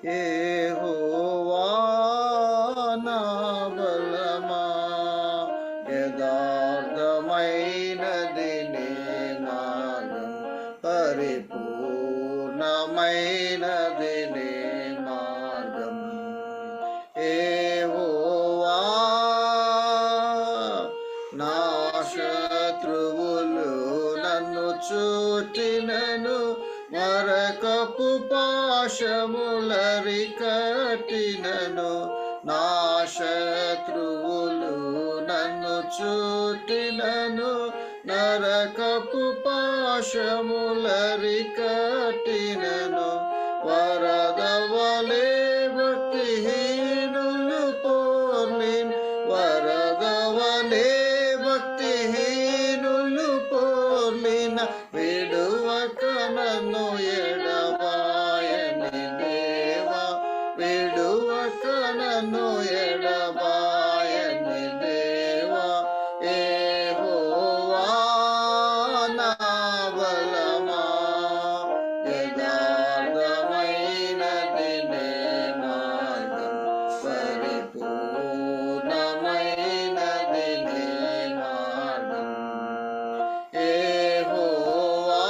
యెహోవా నా బలమా, యథార్థమైనది నీ మార్గం, పరిపూర్ణమైనది నీ మార్గం. యెహోవా నా శత్రువులు నన్ను చుట్టినను, నరకపు పాశములరికట్టినను. నా శత్రువులు నన్ను చుట్టినను, నరకపు పాశములరికట్టినను. వరద వలె భక్తిహీనులు పోర్లిన్, వరద వలె భక్తిహీనులు పోర్లిన, విడువక నన్ను ఎడబాయని దేవా, విడువక నన్ను ఎడబాయని దేవా. యెహోవా నా బలమా, యథార్థమైనది నీ మార్గం, పరిపూర్ణమైనది నీ మార్గం. యెహోవా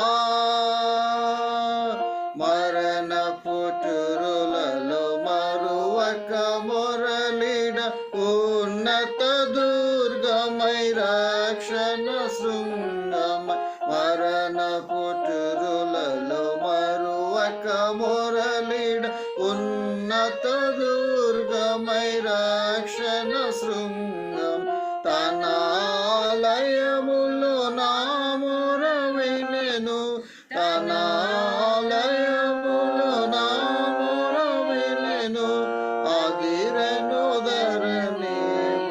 మరణపు తురులలో మరువక మొరలిడ, ఉన్నత దుర్గమై రక్షణ శృంగమై. మరణపు తురులలో మరువక మొరలిడ, ఉన్నత దుర్గమై రక్షణ శృంగం. తన ఆలయములో నా మొర వినెను, తన ఆలయములో నా మొర వినెను. అదిరెను ధరణి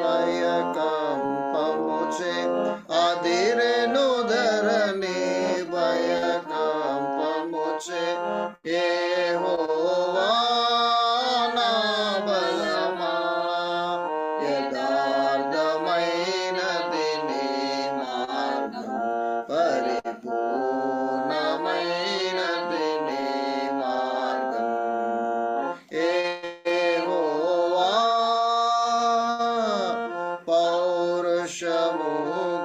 భయకంపముచే, అదిరెను ధరణి భయకంపముచే. యెహోవా నా బలమా, యథార్థమైనది నీ మార్గం, పరిపూర్ణమైనది నీ మార్గం. యెహోవా పౌరుషము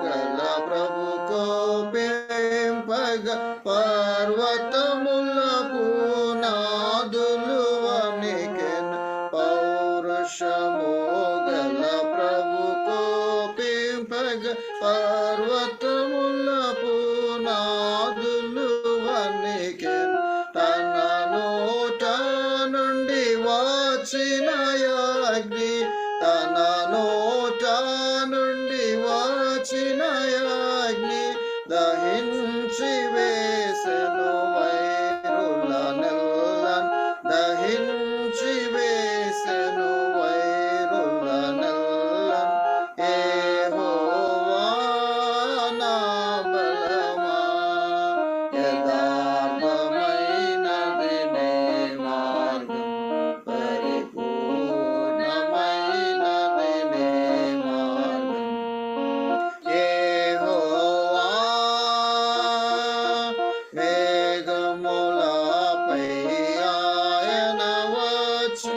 గల ప్రభు కోపింపగ, పర్వతముల పునాదులు వణికెను. పౌరుషము గల ప్రభు కోపింపగ, పర్వతముల పునాదులు వణికెను. తన నోట నుండి వచ్చిన అగ్ని, తన నోట నుండి వచ్చిన అగ్ని, దహించి వేసెను వైరులనెల్లన్, దహించి వేసెను వైరులనెల్లన్. యెహోవా నా బలమా, యథార్థమైనది నీ మార్గం, పరిపూర్ణమైనది నీ మార్గం. యెహోవా మేఘములపై ఆయన వచ్చు,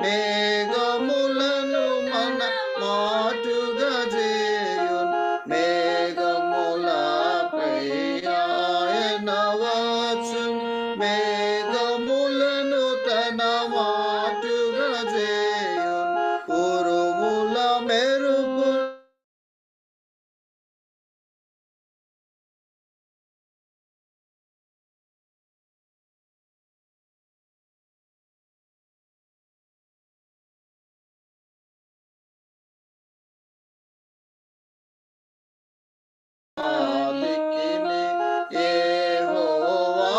మేఘములను మన మాటుగా చేయును. మేఘములపై ఆయన వచ్చు, మేఘములను తన మాటుగా చేయును. ఉరుముల మెరుపు దిక్కిని. యెహోవా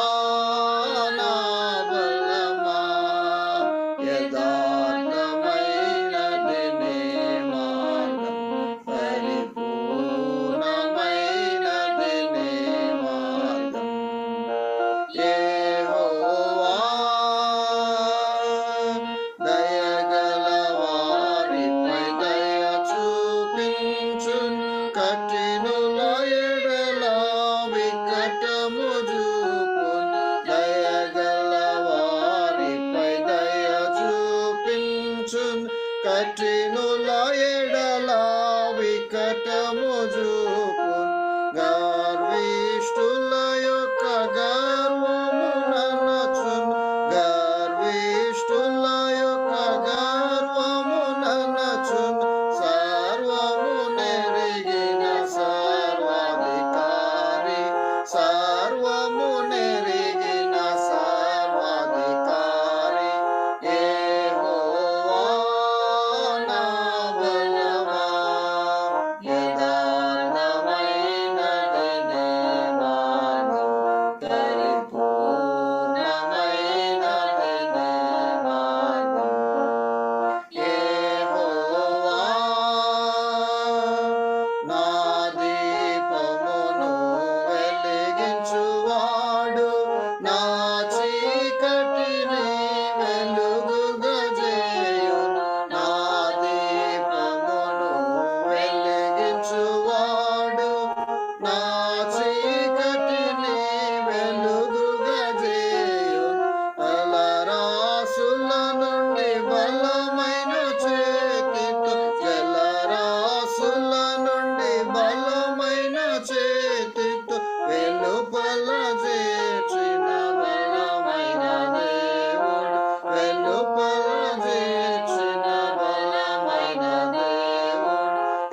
వెలుపల చేర్చిన బలమైన దేవుడు, వెలుపల చేర్చిన బలమైన దేవుడు,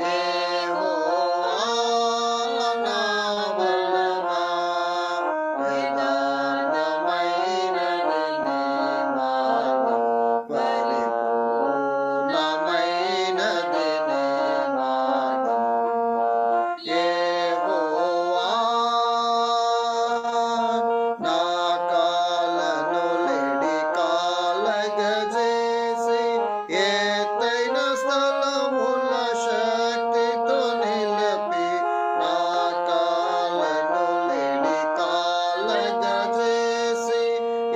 యెహోవా నా బలమా, యథార్థమైనది నీ మార్గం, పరిపూర్ణమైనది నీ మార్గం. యెహోవా నా కాళ్ళను లేడి కాళ్ళగజేసి, ఎత్తైన స్థలముల శక్తితో నిలిపి, నా కాళ్ళను లేడి కాళ్ళగజేసి,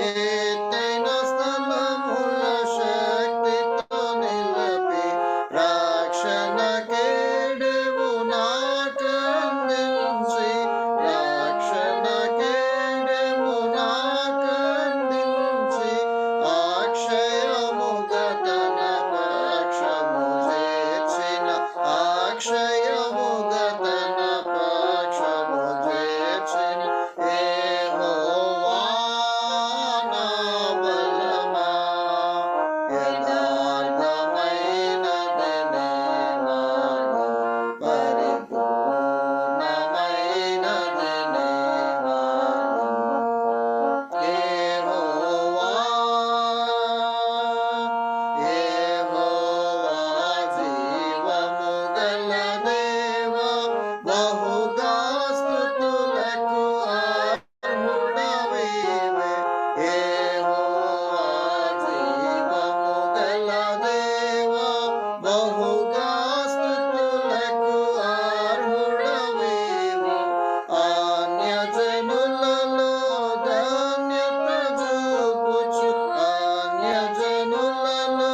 ఎత్తైన స్థలముల శక్తితో నిలిపి, రక్షణ కేడెవు నాకందించి, రక్షణ కేడెవు నాకందించి, అక్షయముగా తన పక్షము చేర్చిన, అక్షయముగా తన పక్షము చేర్చిన, యెహోవా నా బలమా, యథార్థమైనది నీ మార్గం, పరిపూర్ణమైనది నీ మార్గం. యెహోవా యెహోవా జీవము గల దేవా, బహుగా స్తుతులకు అర్హుడవైవే. యెహోవా జీవము గల దేవా, బహుగా స్తుతులకు అర్హుడవైవే. అన్యజనులలో ధన్యత చూపుచు, అన్యజనులలో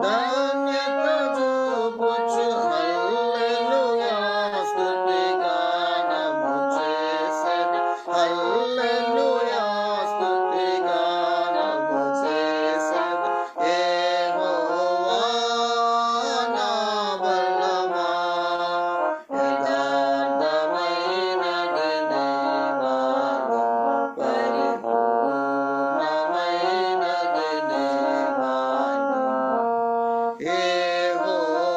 ధన్యత చూపుచు, హల్లెలూయా స్తుతి గానము చేసెద, హల్లెలూయా స్తుతి గానము చేసెద. యెహోవా నా బలమా, యథార్థమైనది నీ మార్గం, పరిపూర్ణమైనది నీ మార్గం. యెహోవా.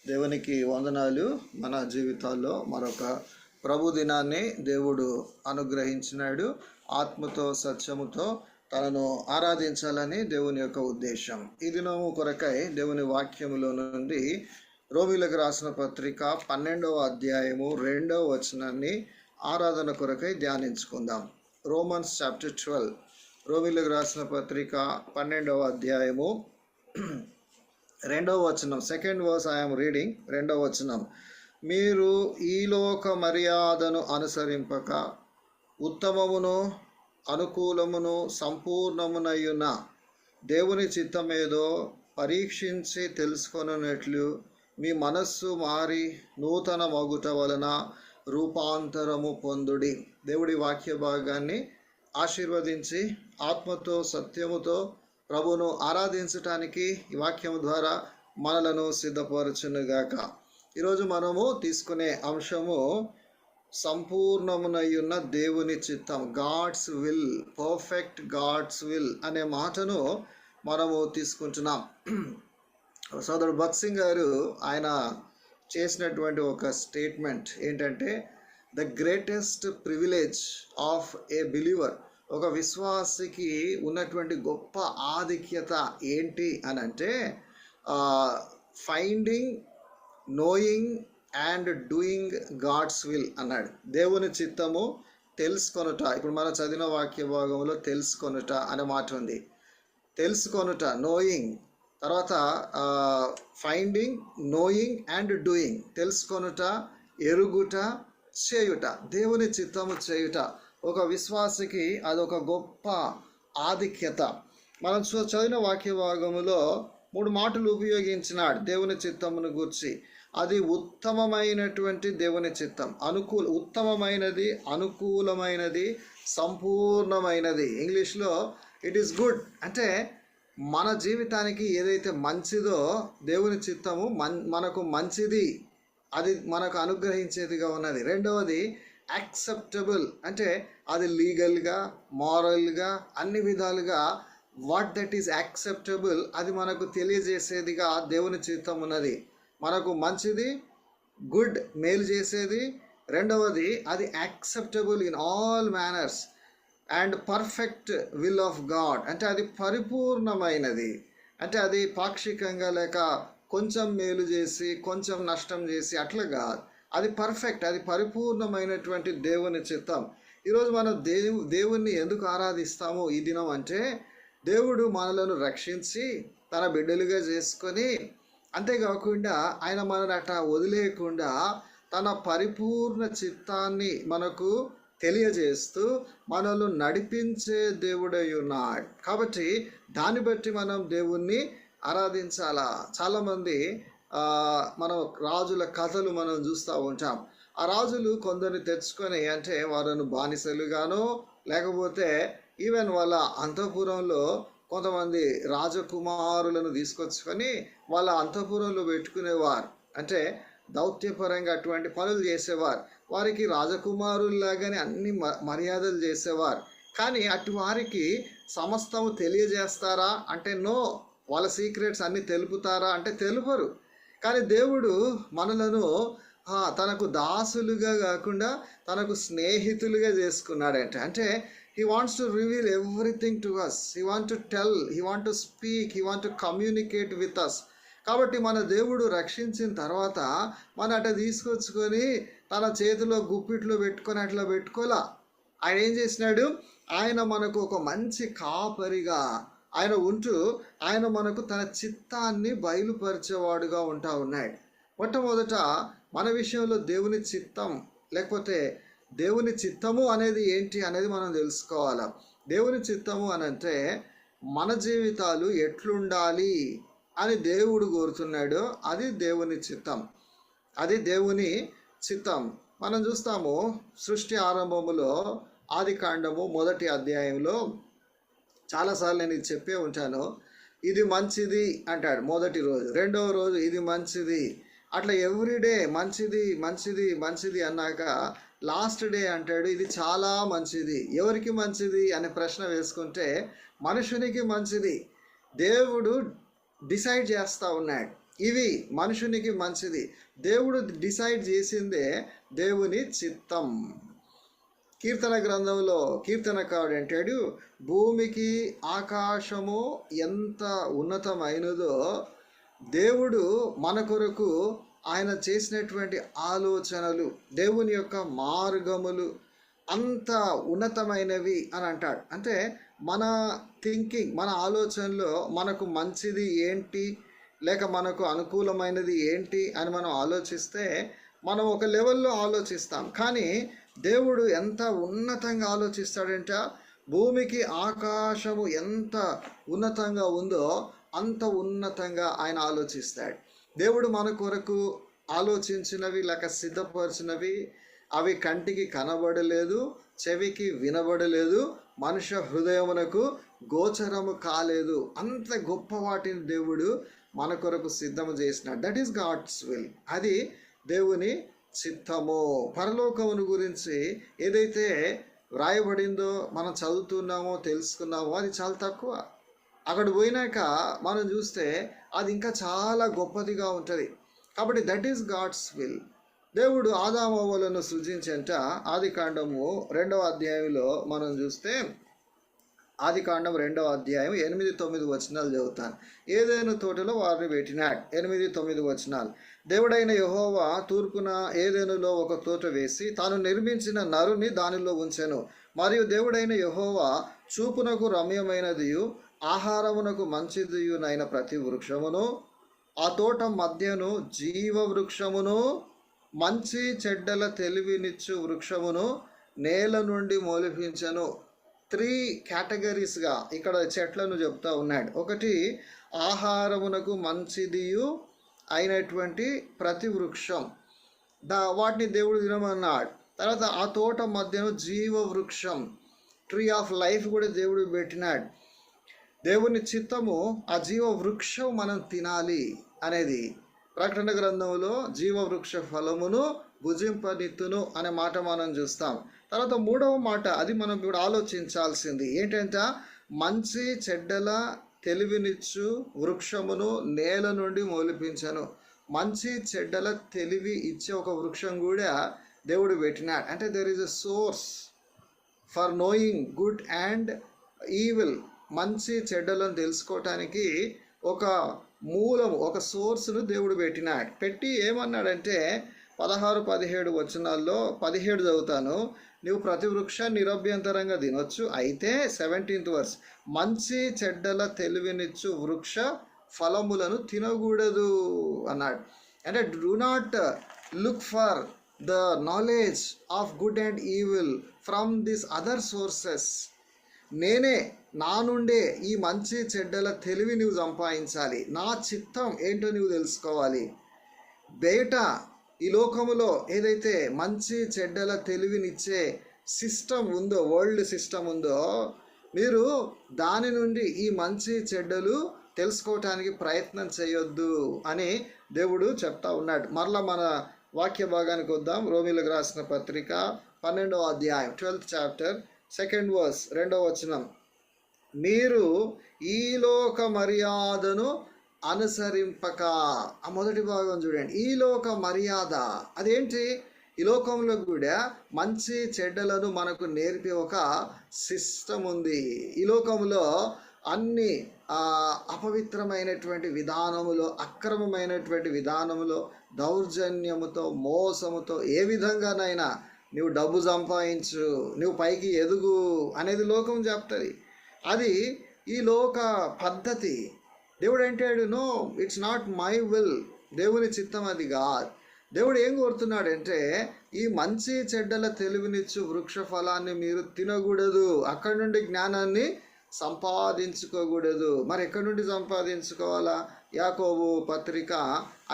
దేవునికి వందనాలు. మన జీవితాల్లో మరొక ప్రభు దినాన్ని దేవుడు అనుగ్రహించినాడు. ఆత్మతో సత్యముతో తనను ఆరాధించాలని దేవుని యొక్క ఉద్దేశం. ఈ దినము కొరకై దేవుని వాక్యములో నుండి రోమీయులకు రాసిన పత్రిక 12వ అధ్యాయము 2వ వచనాన్ని ఆరాధన కొరకై ధ్యానించుకుందాం. రోమన్స్ చాప్టర్ 12, రోమీయులకు రాసిన పత్రిక 12వ అధ్యాయము 2వ వచనం. Second verse I'm reading. 2వ వచనం. మీరు ఈ లోక మర్యాదను అనుసరింపక ఉత్తమమును అనుకూలమును సంపూర్ణమునయున్న దేవుని చిత్తమేదో పరీక్షించి తెలుసుకొనున్నట్లు మీ మనస్సు మారి నూతన మగుట వలన రూపాంతరము పొందుడి. దేవుడి వాక్య భాగాన్ని ఆశీర్వదించి ఆత్మతో సత్యముతో ప్రభును ఆరాధించటానికి ఈ వాక్యము ద్వారా మనలను సిద్ధపరచునుగాక. ఈరోజు మనము తీసుకునే అంశము సంపూర్ణమునయున్న దేవుని చిత్తం, God's will, perfect God's will అనే మాటను మనము తీసుకుంటున్నాం. సోదరుడు భగత్ సింగ్ గారు ఆయన చేసినటువంటి ఒక స్టేట్మెంట్ ఏంటంటే, the greatest privilege of a believer, ఒక విశ్వాసికి ఉన్నటువంటి గొప్ప ఆధిక్యత ఏంటి అని అంటే, finding, knowing and doing God's will అన్నాడు. దేవుని చిత్తము తెలుసుకొనుట. ఇప్పుడు మనం చదివిన వాక్య భాగంలో తెలుసుకొనుట అనే మాట ఉంది. తెలుసుకొనుట, నోయింగ్, తర్వాత ఫైండింగ్, నోయింగ్ అండ్ డూయింగ్, తెలుసుకొనుట, ఎరుగుట, చేయుట, దేవుని చిత్తము చేయుట. ఒక విశ్వాసికి అదొక గొప్ప ఆధిక్యత. మనం చదివిన వాక్య భాగములో 3 మాటలు ఉపయోగించినాడు దేవుని చిత్తమును గూర్చి. అది ఉత్తమమైనటువంటి దేవుని చిత్తం, ఉత్తమమైనది, అనుకూలమైనది, సంపూర్ణమైనది. ఇంగ్లీష్లో ఇట్ ఈస్ గుడ్ అంటే మన జీవితానికి ఏదైతే మంచిదో దేవుని చిత్తము మనకు మంచిది అది మనకు అనుగ్రహించేదిగా ఉన్నది. రెండవది యాక్సెప్టబుల్, అంటే అది లీగల్గా, మారల్గా, అన్ని విధాలుగా వాట్ దట్ ఈస్ యాక్సెప్టబుల్ అది మనకు తెలియజేసేదిగా దేవుని చిత్తం ఉన్నది. మనకు మంచిది, గుడ్, మేలు చేసేది. రెండవది అది acceptable in all manners and perfect will of God, అంటే అది పరిపూర్ణమైనది. అంటే అది పాక్షికంగా లేక కొంచెం మేలు చేసి కొంచెం నష్టం చేసి అట్లా కాదు, అది పర్ఫెక్ట్, అది పరిపూర్ణమైనటువంటి దేవుని చిత్తం. ఈరోజు మనం దేవుణ్ణి ఎందుకు ఆరాధిస్తాము ఈ దినం అంటే, దేవుడు మనలను రక్షించి తన బిడ్డలుగా చేసుకొని, అంతేకాకుండా ఆయన మనని అట్లా వదిలేయకుండా తన పరిపూర్ణ చిత్తాన్ని మనకు తెలియజేస్తూ మనల్ని నడిపించే దేవుడై ఉన్నాడు. కాబట్టి దాన్ని బట్టి మనం దేవుణ్ణి ఆరాధించాలా. చాలామంది మనం రాజుల కథలు మనం చూస్తూ ఉంటాం. ఆ రాజులు కొందరిని తెచ్చుకొని, అంటే వారిని బానిసలుగానో లేకపోతే ఈవెన్ వాళ్ళ అంతఃపురంలో కొంతమంది రాజకుమారులను తీసుకొచ్చుకొని వాళ్ళ అంతఃపురంలో పెట్టుకునేవారు. అంటే దౌత్యపరంగా అటువంటి పనులు చేసేవారు. వారికి రాజకుమారుల్లాగానే అన్ని మర్యాదలు చేసేవారు. కానీ అటు వారికి సమస్తము తెలియజేస్తారా అంటే నో. వాళ్ళ సీక్రెట్స్ అన్ని తెలుపుతారా అంటే తెలుపరు. కానీ దేవుడు మనలను తనకు దాసులుగా కాకుండా తనకు స్నేహితులుగా చేసుకున్నాడంటే, అంటే he wants to reveal everything to us. He want to tell, he want to speak, he want to communicate with us. కాబట్టి మన దేవుడు రక్షించిన తర్వాత మన అట్లా తీసుకొచ్చుకొని తన చేతిలో గుప్పిట్లో పెట్టుకొని అట్లా పెట్టుకోలా. ఆయన ఏం చేసినాడు, ఆయన మనకు ఒక మంచి కాపరిగా ఆయన ఉంటూ ఆయన మనకు తన చిత్తాన్ని బయలుపరిచేవాడుగా ఉంటా ఉన్నాడు. మొట్టమొదట మన విషయంలో దేవుని చిత్తం లేకపోతే దేవుని చిత్తము అనేది ఏంటి అనేది మనం తెలుసుకోవాలి. దేవుని చిత్తము అని అంటే మన జీవితాలు ఎట్లుండాలి అని దేవుడు కోరుతున్నాడు. అది దేవుని చిత్తం, అది దేవుని చిత్తం. మనం చూస్తాము సృష్టి ఆరంభములో ఆదికాండము 1వ అధ్యాయంలో చాలాసార్లు నేను ఇది చెప్పే ఉంటాను. ఇది మంచిది అంటాడు మొదటి రోజు, రెండవ రోజు ఇది మంచిది, అట్లా ఎవ్రీడే మంచిది మంచిది మంచిది అన్నాక లాస్ట్ డే అంటాడు ఇది చాలా మంచిది. ఎవరికి మంచిది అనే ప్రశ్న వేసుకుంటే మనుషునికి మంచిది. దేవుడు డిసైడ్ చేస్తూ ఉన్నాడు ఇవి మనుషునికి మంచిది. దేవుడు డిసైడ్ చేసిందే దేవుని చిత్తం. కీర్తన గ్రంథంలో కీర్తనకారుడు అంటాడు, భూమికి ఆకాశము ఎంత ఉన్నతమైనదో దేవుడు మన కొరకు ఆయన చేసినటువంటి ఆలోచనలు, దేవుని యొక్క మార్గములు అంత ఉన్నతమైనవి అని అంటాడు. అంటే మన థింకింగ్, మన ఆలోచనలో మనకు మంచిది ఏంటి లేక మనకు అనుకూలమైనది ఏంటి అని మనం ఆలోచిస్తే మనం ఒక లెవెల్లో ఆలోచిస్తాం. కానీ దేవుడు ఎంత ఉన్నతంగా ఆలోచిస్తాడంటే, భూమికి ఆకాశము ఎంత ఉన్నతంగా ఉందో అంత ఉన్నతంగా ఆయన ఆలోచిస్తాడు. దేవుడు మన కొరకు ఆలోచించినవి లేక సిద్ధపరిచినవి అవి కంటికి కనబడలేదు, చెవికి వినబడలేదు, మనుష్య హృదయమునకు గోచరము కాలేదు. అంత గొప్ప వాటిని దేవుడు మన కొరకు సిద్ధము చేసినాడు. దట్ ఈస్ గాడ్స్ విల్, అది దేవుని చిత్తము. పరలోకమును గురించి ఏదైతే వ్రాయబడిందో మనం చదువుతున్నామో తెలుసుకున్నామో అది చాలా తక్కువ. అక్కడ పోయినాక మనం చూస్తే అది ఇంకా చాలా గొప్పదిగా ఉంటుంది. కాబట్టి దట్ ఈస్ గాడ్స్ విల్. దేవుడు ఆదాము హవ్వలను సృజించేంట ఆదికాండము 2వ అధ్యాయంలో మనం చూస్తే, ఆదికాండం 2వ అధ్యాయం 8-9 వచనాలు చదువుతాను. ఏదైనా తోటలో వారిని పెట్టినాడు. 8-9 వచనాలు. దేవుడైన యెహోవా తూర్పున ఏదెనులో ఒక తోట వేసి తాను నిర్మించిన నరుని దానిలో ఉంచెను. మరియు దేవుడైన యెహోవా చూపునకు రమ్యమైనదియు ఆహారమునకు మంచిదియునైన ప్రతి వృక్షమును, ఆ తోట మధ్యను జీవ వృక్షమును, మంచి చెడ్డల తెలివినిచ్చు వృక్షమును నేల నుండి మొలిపించను. 3 కేటగిరీస్గా ఇక్కడ చెట్లను చెప్తా ఉన్నాడు. ఒకటి ఆహారమునకు మంచిదియు అయినటువంటి ప్రతి వృక్షం, వాటిని దేవుడు తినమన్నాడు. తర్వాత ఆ తోట మధ్యను జీవ వృక్షం, ట్రీ ఆఫ్ లైఫ్ కూడా దేవుడు పెట్టినాడు. దేవుని చిత్తము ఆ జీవ వృక్షం మనం తినాలి అనేది. ప్రకటన గ్రంథంలో జీవవృక్ష ఫలమును భుజింపనిత్తును అనే మాట మనం చూస్తాం. తర్వాత మూడవ మాట, అది మనం ఇప్పుడు ఆలోచించాల్సింది ఏంటంటే, మంచి చెడ్డల తెలివినిచ్చు వృక్షమును నేల నుండి మొలిపించను. మంచి చెడ్డల తెలివి ఇచ్చే ఒక వృక్షం కూడా దేవుడు పెట్టినాడు. అంటే there is a source for knowing good and evil. మంచి చెడ్డలను తెలుసుకోవటానికి ఒక మూలము, ఒక సోర్స్ను దేవుడు పెట్టినాడు. పెట్టి ఏమన్నాడంటే 16-17 వచనాల్లో 17 చదువుతాను. నువ్వు ప్రతి వృక్షాన్ని నిరభ్యంతరంగా తినొచ్చు, అయితే 17th వర్స్, మంచి చెడ్డల తెలివినిచ్చు వృక్ష ఫలములను తినకూడదు అన్నాడు. అంటే do not look for the knowledge of good and evil from this other sources. నేనే, నా నుండే ఈ మంచి చెడ్డల తెలివి నువ్వు సంపాదించాలి. నా చిత్తం ఏంటో నువ్వు తెలుసుకోవాలి. బయట ఈ లోకములో ఏదైతే మంచి చెడ్డల తెలివినిచ్చే సిస్టమ్ ఉందో, వరల్డ్ సిస్టమ్ ఉందో, మీరు దాని నుండి ఈ మంచి చెడ్డలు తెలుసుకోవటానికి ప్రయత్నం చేయొద్దు అని దేవుడు చెప్తా ఉన్నాడు. మరలా మన వాక్య భాగానికి వద్దాం. రోమీలకు రాసిన పత్రిక 12వ అధ్యాయం 12th చాప్టర్ 2nd వర్స్, 2వ వచనం. మీరు ఈ లోక మర్యాదను అనుసరింపక. ఆ మొదటి భాగం చూడండి. ఈ లోక మర్యాద అదేంటి? ఈ లోకంలో కూడా మంచి చెడ్డలను మనకు నేర్పే ఒక సిస్టమ్ ఉంది. ఈ లోకంలో అన్ని అపవిత్రమైనటువంటి విధానములో, అక్రమమైనటువంటి విధానములో, దౌర్జన్యముతో, మోసముతో ఏ విధంగానైనా నువ్వు డబ్బు సంపాదించు, నువ్వు పైకి ఎదుగు అనేది లోకం చెప్తుంది. అది ఈ లోక పద్ధతి. దేవుడు అంటాడు, no, it's not my will. దేవుని చిత్తం అది కాదు. దేవుడు ఏం కోరుతున్నాడంటే, ఈ మంచి చెడ్డల తెలివినిచ్చు వృక్ష ఫలాన్ని మీరు తినకూడదు, అక్కడి నుండి జ్ఞానాన్ని సంపాదించుకోకూడదు. మరి ఎక్కడి నుండి సంపాదించుకోవాలా? యాకోబు పత్రిక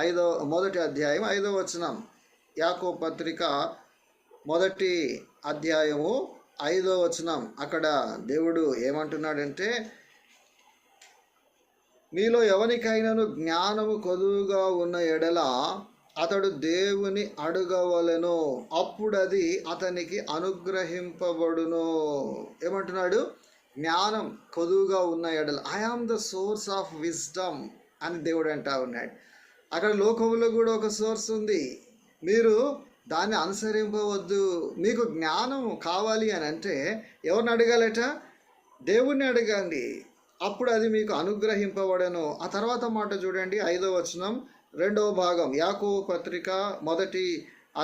1వ అధ్యాయం 5వ వచనం. యాకోబు పత్రిక 1వ అధ్యాయము 5వ వచనం. అక్కడ దేవుడు ఏమంటున్నాడంటే, మీలో ఎవరికైనాను జ్ఞానము కొదువుగా ఉన్న ఎడల అతడు దేవుని అడగవలెను, అప్పుడు అది అతనికి అనుగ్రహింపబడును. ఏమంటున్నాడు? జ్ఞానం కొదువుగా ఉన్న ఎడల, I am the source of wisdom అని దేవుడు అంటా ఉన్నాడు. అక్కడ లోకంలో కూడా ఒక సోర్స్ ఉంది, మీరు దాన్ని అనుసరింపవద్దు. మీకు జ్ఞానం కావాలి అని అంటే ఎవరిని అడగాలట? దేవుణ్ణి అడగండి, అప్పుడు అది మీకు అనుగ్రహింపబడను. ఆ తర్వాత మాట చూడండి, 5వ వచనం 2వ భాగం. యాకోబు పత్రిక 1వ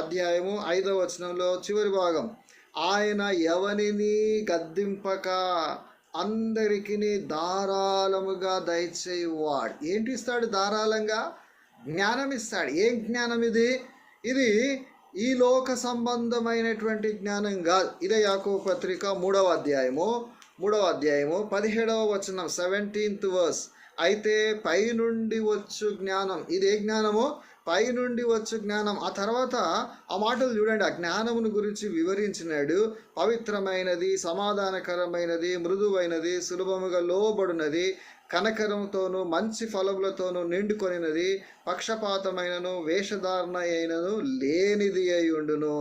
అధ్యాయము 5వ వచనంలో చివరి భాగం. ఆయన ఎవరిని గద్దింపక అందరికీ ధారాళముగా దయచేయువాడు. ఏంటి ఇస్తాడు? ధారాళంగా జ్ఞానం ఇస్తాడు. ఏం జ్ఞానం ఇది? ఇది ఈ లోక సంబంధమైనటువంటి జ్ఞానం కాదు. ఇదే యాకోబు పత్రిక 3వ అధ్యాయము 17వ వచనం, 17th వర్స్. అయితే పైనుండి వచ్చు జ్ఞానం. ఇది ఏ జ్ఞానమో? పైనుండి వచ్చు జ్ఞానం. ఆ తర్వాత ఆ మాటలు చూడండి, ఆ జ్ఞానమును గురించి వివరించినాడు. పవిత్రమైనది, సమాధానకరమైనది, మృదువైనది, సులభముగా లోబడినది, కనకరంతోనూ మంచి ఫలములతోనూ నిండుకొనినది, పక్షపాతమైనను వేషధారణ అయినను లేనిది అయి ఉండును.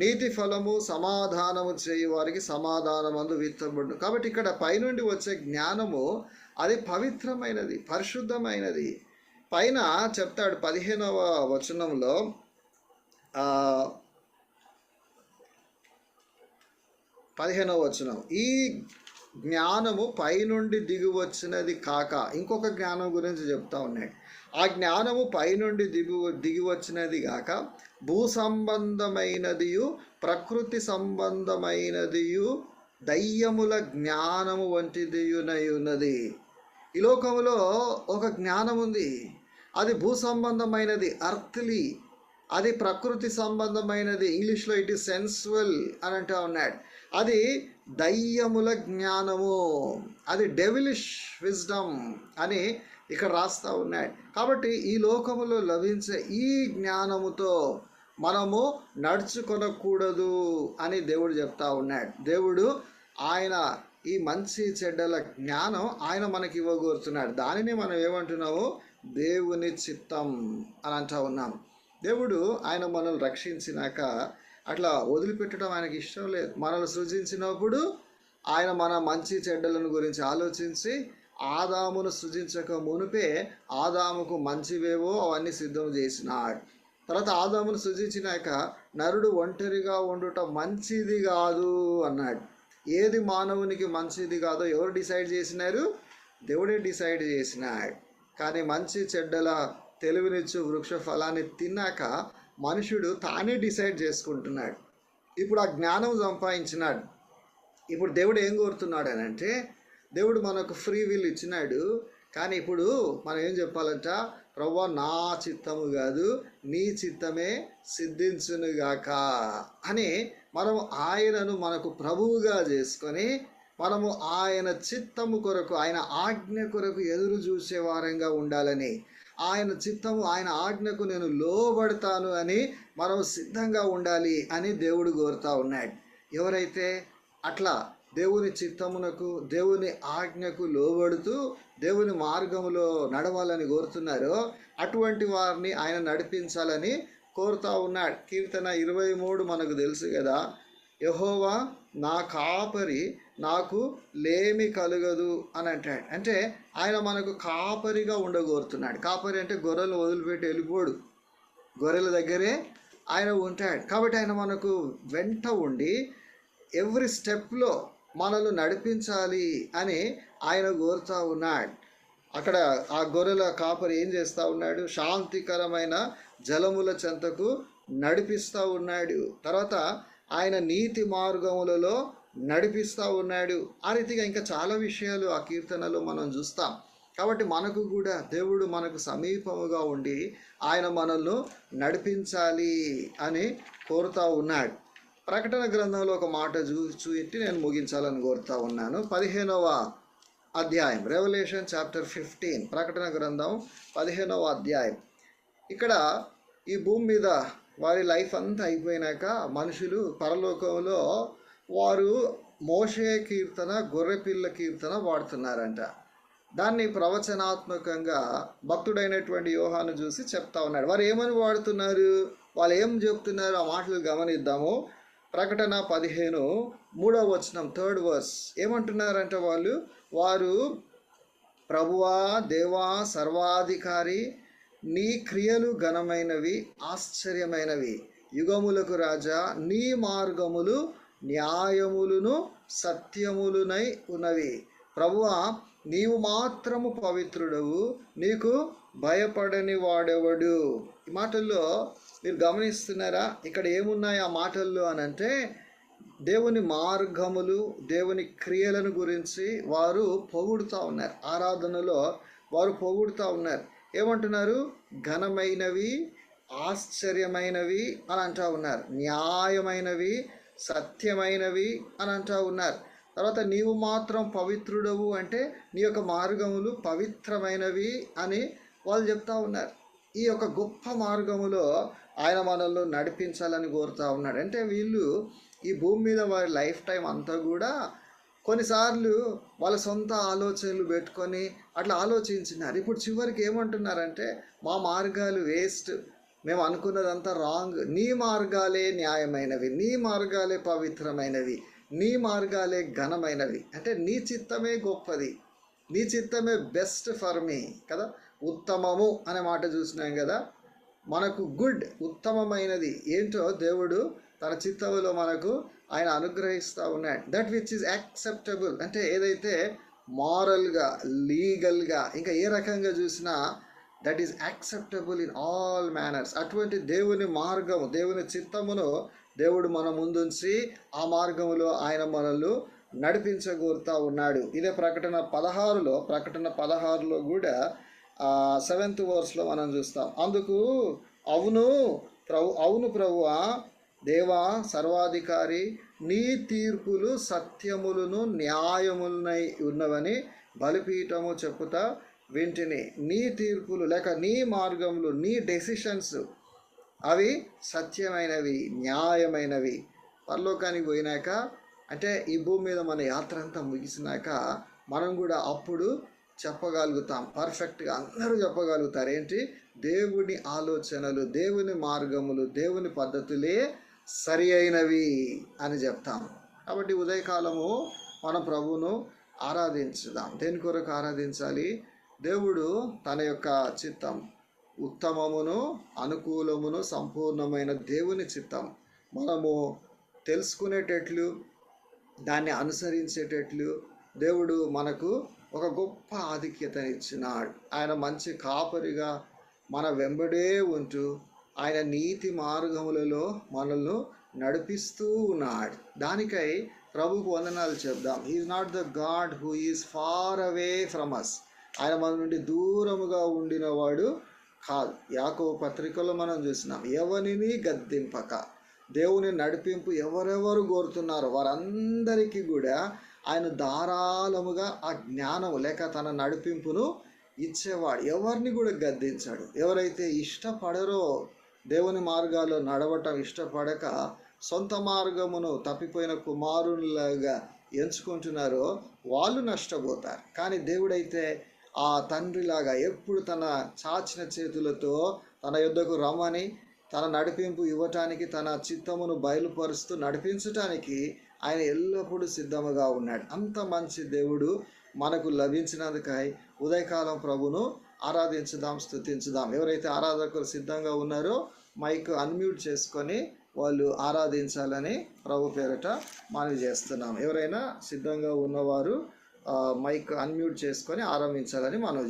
నీతి ఫలము సమాధానము చేయు వారికి సమాధానమందు విత్తబడును. కాబట్టి ఇక్కడ పైనుండి వచ్చే జ్ఞానము అది పవిత్రమైనది, పరిశుద్ధమైనది. పైన చెప్తాడు 15వ వచనంలో, 15వ వచనం, ఈ జ్ఞానము పైనుండి దిగి వచ్చినది కాక, ఇంకొక జ్ఞానం గురించి చెప్తా ఉన్నాడు. ఆ జ్ఞానము పైనుండి దిగి వచ్చినది కాక భూ సంబంధమైనదియు ప్రకృతి సంబంధమైనదియు దయ్యముల జ్ఞానము వంటిదియునై ఉన్నది. ఈ లోకములో ఒక జ్ఞానం ఉంది, అది భూ సంబంధమైనది, అర్త్లీ. అది ప్రకృతి సంబంధమైనది, ఇంగ్లీష్లో ఇట్ ఈస్ సెన్సువల్ అని అంటా ఉన్నాడు. అది దయ్యముల జ్ఞానము, అది డెవిలిష్ విజ్డమ్ అని ఇక్కడ రాస్తా ఉన్నాడు. కాబట్టి ఈ లోకములో లభించే ఈ జ్ఞానముతో మనము నడుచుకొనకూడదు అని దేవుడు చెప్తా ఉన్నాడు. దేవుడు ఆయన ఈ మంచి చెడ్డల జ్ఞానం ఆయన మనకి ఇవ్వగోరుతున్నాడు. దానిని మనం ఏమంటున్నాము? దేవుని చిత్తం అని అంటా ఉన్నాం. దేవుడు ఆయన మనల్ని రక్షించినాక అట్లా వదిలిపెట్టడం ఆయనకి ఇష్టం లేదు. మనల్ని సృజించినప్పుడు ఆయన మన మంచి చెడ్డలను గురించి ఆలోచించి ఆదామును సృజించక మునిపే ఆదాముకు మంచివేవో అవన్నీ సిద్ధం చేసినాడు. తర్వాత ఆదామును సృజించినాక నరుడు ఒంటరిగా ఉండుట మంచిది కాదు అన్నాడు. ఏది మానవునికి మంచిది కాదో ఎవరు డిసైడ్ చేసినారు? దేవుడే డిసైడ్ చేసినాడు. కానీ మంచి చెడ్డల తెలివినిచ్చు వృక్ష ఫలాన్ని తిన్నాక మనుషుడు తానే డిసైడ్ చేసుకుంటున్నాడు. ఇప్పుడు ఆ జ్ఞానం సంపాదించినాడు. ఇప్పుడు దేవుడు ఏం కోరుతున్నాడు అని అంటే, దేవుడు మనకు ఫ్రీ విల్ ఇచ్చినాడు. కానీ ఇప్పుడు మనం ఏం చెప్పాలంట? ప్రభువా, నా చిత్తము కాదు నీ చిత్తమే సిద్ధించునుగాక అని మనం ఆయనను మనకు ప్రభువుగా చేసుకొని మనము ఆయన చిత్తము కొరకు, ఆయన ఆజ్ఞ కొరకు ఎదురు చూసే వారంగా ఉండాలని, ఆయన చిత్తము ఆయన ఆజ్ఞకు నేను లోబడతాను అని మనం సిద్ధంగా ఉండాలి అని దేవుడు కోరుతా ఉన్నాడు. ఎవరైతే అట్లా దేవుని చిత్తమునకు దేవుని ఆజ్ఞకు లోబడుతూ దేవుని మార్గంలో నడవాలని కోరుతున్నారో అటువంటి వారిని ఆయన నడిపించాలని కోరుతా ఉన్నాడు. కీర్తన 23 మనకు తెలుసు కదా, యెహోవా నా కాపరి, నాకు లేమి కలుగదు అని అంటాడు. అంటే ఆయన మనకు కాపరిగా ఉండగోరుతున్నాడు. కాపరి అంటే గొర్రెలు వదిలిపెట్టి వెళ్ళిపోడు, గొర్రెల దగ్గరే ఆయన ఉంటాడు. కాబట్టి ఆయన మనకు వెంట ఉండి ఎవ్రీ స్టెప్లో మనల్ని నడిపించాలి అని ఆయన కోరుతా ఉన్నాడు. అక్కడ ఆ గొర్రెల కాపరి ఏం చేస్తూ ఉన్నాడు? శాంతికరమైన జలముల చెంతకు నడిపిస్తూ ఉన్నాడు. తర్వాత ఆయన నీతి మార్గములలో నడిపిస్తూ ఉన్నాడు. ఆ రీతిగా ఇంకా చాలా విషయాలు ఆ కీర్తనలో మనం చూస్తాం. కాబట్టి మనకు కూడా దేవుడు మనకు సమీపముగా ఉండి ఆయన మనల్ని నడిపించాలి అని కోరుతూ ఉన్నాడు. ప్రకటన గ్రంథంలో ఒక మాట చూసి నేను ముగించాలని కోరుతా ఉన్నాను. 15వ అధ్యాయం, రెవల్యూషన్ చాప్టర్ 15, ప్రకటన గ్రంథం 15వ అధ్యాయం. ఇక్కడ ఈ భూమి మీద వారి లైఫ్ అంతా అయిపోయినాక మనుషులు పరలోకంలో వారు మోషే కీర్తన, గొర్రెపిల్ల కీర్తన వాడుతున్నారంట. దాన్ని ప్రవచనాత్మకంగా భక్తుడైనటువంటి యోహాను చూసి చెప్తా ఉన్నాడు. వారు ఏమని వాడుతున్నారు, వాళ్ళు ఏం చెప్తున్నారు, ఆ మాటలు గమనిద్దాము. ప్రకటన 15 3వ వచనం, 3rd verse ఏమంటున్నారంటే వారు ప్రభువా, దేవా, సర్వాధికారి, నీ క్రియలు ఘనమైనవి, ఆశ్చర్యమైనవి, యుగములకు రాజా, నీ మార్గములు న్యాయములను సత్యములునై ఉన్నవి. ప్రభువా, నీవు మాత్రము పవిత్రుడవు, నీకు భయపడని వాడెవడు. ఈ మాటల్లో మీరు గమనిస్తున్నారా? ఇక్కడ ఏమున్నాయి ఆ మాటల్లో అని అంటే, దేవుని మార్గములు, దేవుని క్రియలను గురించి వారు పొగుడుతూ ఉన్నారు. ఆరాధనలో వారు పొగుడుతూ ఉన్నారు. ఏమంటున్నారు? ఘనమైనవి, ఆశ్చర్యమైనవి అని అంటూ ఉన్నారు. న్యాయమైనవి, సత్యమైనవి అని అంటూ ఉన్నారు. తర్వాత నీవు మాత్రం పవిత్రుడవు అంటే నీ యొక్క మార్గములు పవిత్రమైనవి అని వాళ్ళు చెప్తా ఉన్నారు. ఈ యొక్క గొప్ప మార్గములో ఆయన మనల్ని నడిపించాలని కోరుతూ ఉన్నాడు. అంటే వీళ్ళు ఈ భూమి మీద వారి లైఫ్ టైం అంతా కూడా కొన్నిసార్లు వాళ్ళ సొంత ఆలోచనలు పెట్టుకొని అట్లా ఆలోచించినారు. ఇప్పుడు చివరికి ఏమంటున్నారంటే, మా మార్గాలు వేస్ట్, మేము అనుకున్నదంతా రాంగ్, నీ మార్గాలే న్యాయమైనవి, నీ మార్గాలే పవిత్రమైనవి, నీ మార్గాలే ఘనమైనవి. అంటే నీ చిత్తమే గొప్పది, నీ చిత్తమే బెస్ట్ ఫర్ మీ కదా. ఉత్తమము అనే మాట చూసినాం కదా. మనకు గుడ్, ఉత్తమమైనది ఏంటో దేవుడు తన చిత్తములో మనకు ఆయన అనుగ్రహిస్తూ ఉన్నాడు. దట్ విచ్ ఈజ్ యాక్సెప్టబుల్ అంటే ఏదైతే మారల్గా, లీగల్గా, ఇంకా ఏ రకంగా చూసినా that is acceptable in all manners. అటువంటి దేవుని మార్గము, దేవుని చిత్తమును దేవుడు మన ముందుంచి ఆ మార్గములో ఆయన మనల్ని నడిపించగోరుతూ ఉన్నాడు. ఇదే ప్రకటన 16లో కూడా 7th verse మనం చూస్తాం. అందుకు అవును ప్రభువా, దేవా, సర్వాధికారి, నీ తీర్పులు సత్యములను న్యాయములనై ఉన్నవని బలిపీఠము చెప్పుతా వింటిని. నీ తీర్పులు లేక నీ మార్గములు, నీ డెసిషన్స్ అవి సత్యమైనవి, న్యాయమైనవి. పరలోకానికి పోయినాక అంటే ఈ భూమి మీద మన యాత్ర అంతా ముగిసినాక మనం కూడా అప్పుడు చెప్పగలుగుతాం. పర్ఫెక్ట్గా అందరూ చెప్పగలుగుతారు. ఏంటి? దేవుని ఆలోచనలు, దేవుని మార్గములు, దేవుని పద్ధతులే సరి అయినవి అని చెప్తాం. కాబట్టి ఉదయకాలము మనం ప్రభువును ఆరాధించుదాం. దేని కొరకు ఆరాధించాలి? దేవుడు తన యొక్క చిత్తం, ఉత్తమమును అనుకూలమును సంపూర్ణమైన దేవుని చిత్తం మనము తెలుసుకునేటట్లు, దాన్ని అనుసరించేటట్లు దేవుడు మనకు ఒక గొప్ప ఆధిక్యతనిచ్చినాడు. ఆయన మంచి కాపరిగా మన వెంబడే ఉంటూ ఆయన నీతి మార్గములలో మనల్ని నడిపిస్తూ ఉన్నాడు. దానికై ప్రభుకు వందనాలు చెప్దాం. He's not the God who is far away from us. ఆయన మన నుండి దూరముగా ఉండినవాడు కాదు. యాకోబు పత్రికలో మనం చూసినాం, ఎవరిని గద్దింపక దేవుని నడిపింపు ఎవరెవరు కోరుతున్నారో వారందరికీ కూడా ఆయన ధారాళముగా ఆ జ్ఞానము లేక తన నడిపింపును ఇచ్చేవాడు. ఎవరిని కూడా గద్దించాడు. ఎవరైతే ఇష్టపడరో, దేవుని మార్గాల్లో నడవటం ఇష్టపడక సొంత మార్గమును తప్పిపోయిన కుమారునిలాగా ఎంచుకుంటున్నారో వాళ్ళు నష్టపోతారు. కానీ దేవుడైతే ఆ తండ్రిలాగా ఎప్పుడు తన చాచిన చేతులతో తన యొద్దకు రమ్మని తన నడిపింపు ఇవ్వటానికి, తన చిత్తమును బయలుపరుస్తూ నడిపించటానికి ఆయన ఎల్లప్పుడూ సిద్ధముగా ఉన్నాడు. అంత మంచి దేవుడు మనకు లభించినందుకై ఉదయకాలం ప్రభును ఆరాధించుదాం, స్తుతించుదాం. ఎవరైతే ఆరాధకులు సిద్ధంగా ఉన్నారో మైక్ అన్మ్యూట్ చేసుకొని వాళ్ళు ఆరాధించాలని ప్రభు పేరట మనవి చేస్తున్నాం. ఎవరైనా సిద్ధంగా ఉన్నవారు మైక్ అన్మ్యూట్ చేసుకొని ఆరంభించాలని మనవి